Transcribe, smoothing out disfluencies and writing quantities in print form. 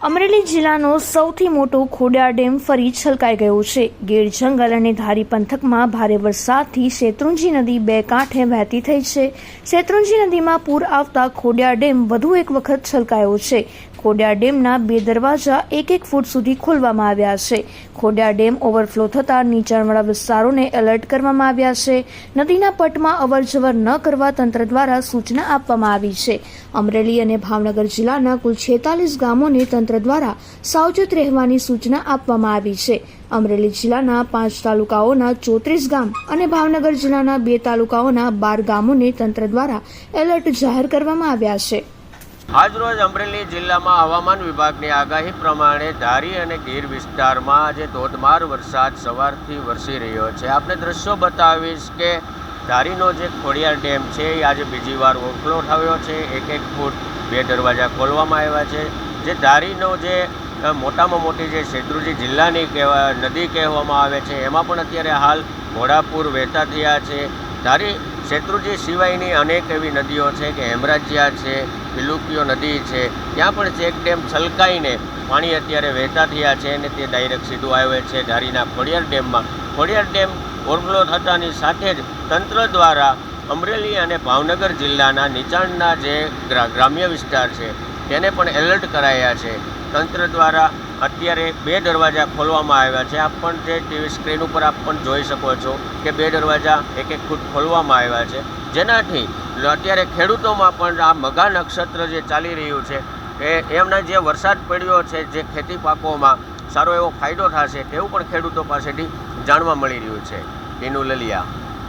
અમરેલી જિલ્લાનો સૌથી મોટો ખોડિયાર ડેમ ફરી છલકાઈ ગયો છે। ગીર જંગલ અને ધારી પંથકમાં ભારે વરસાદથી શેત્રુંજી નદી બે કાંઠે વહેતી થઈ છે। શેત્રુંજી નદીમાં પૂર આવતા ખોડિયાર ડેમ વધુ એક વખત છલકાયો છે। ખોડિયાર ડેમના 2 દરવાજા 1-1 ફૂટ સુધી ખોલવામાં આવ્યા છે। ખોડિયાર ડેમ ઓવરફ્લો થતાં નીચાણવાળા વિસ્તારોને એલર્ટ કરવામાં આવ્યા છે। નદીના પટમાં અવરજવર ન કરવા તંત્ર દ્વારા સૂચના આપવામાં આવી છે। અમરેલી અને ભાવનગર જિલ્લાના કુલ 46 ગામોને તંત્ર દ્વારા સાવચેત રહેવાની સૂચના આપવામાં આવી છે। અમરેલી જિલ્લાના 5 તાલુકાઓના 34 ગામ અને ભાવનગર જિલ્લાના 2 તાલુકાઓના 12 ગામોને તંત્ર દ્વારા એલર્ટ જાહેર કરવામાં આવ્યા છે। આજરોજ અમરેલી જિલ્લામાં હવામાન વિભાગની આગાહી પ્રમાણે ધારી અને ગીર વિસ્તારમાં આજે ધોધમાર વરસાદ સવારથી વરસી રહ્યો છે। આપણે દ્રશ્યો બતાવીશ કે ધારીનો જે ખોડિયાર ડેમ છે એ આજે બીજી વાર ઓવરફ્લો થયો છે। 1-1 ફૂટ 2 દરવાજા ખોલવામાં આવ્યા છે। જે ધારીનો જે મોટામાં મોટી જે શેત્રુંજી જિલ્લાની નદી કહેવામાં આવે છે એમાં પણ અત્યારે હાલ ઘોડાપુર વહેતા થયા છે। ધારી શેત્રુંજી સિવાયની અનેક એવી નદીઓ છે કે હેમરાજિયા છે, પિલુકિયો નદી છે, ત્યાં પણ ચેક ડેમ છલકાઈને પાણી અત્યારે વહેતા થયા છે અને તે ડાયરેક્ટ સીધું આવે છે ધારીના ખોડિયાર ડેમમાં। ખોડિયાર ડેમ ઓવરફ્લો થતાની સાથે જ તંત્ર દ્વારા અમરેલી અને ભાવનગર જિલ્લાના નીચાણના જે ગ્રામ્ય વિસ્તાર છે તેને પણ એલર્ટ કરાયા છે। તંત્ર દ્વારા અત્યારે 2 દરવાજા ખોલવામાં આવ્યા છે। આપ પણ જે ટીવી સ્ક્રીન ઉપર આપ પણ જોઈ શકો છો કે 2 દરવાજા 1-1 ફૂટ ખોલવામાં આવ્યા છે, જેનાથી અત્યારે ખેડૂતોમાં પણ આ મઘા નક્ષત્ર જે ચાલી રહ્યું છે એ એમના જે વરસાદ પડ્યો છે જે ખેતી પાકોમાં સારો એવો ફાયદો થશે તેવું પણ ખેડૂતો પાસેથી જાણવા મળી રહ્યું છે। ટીનુ લલિયા।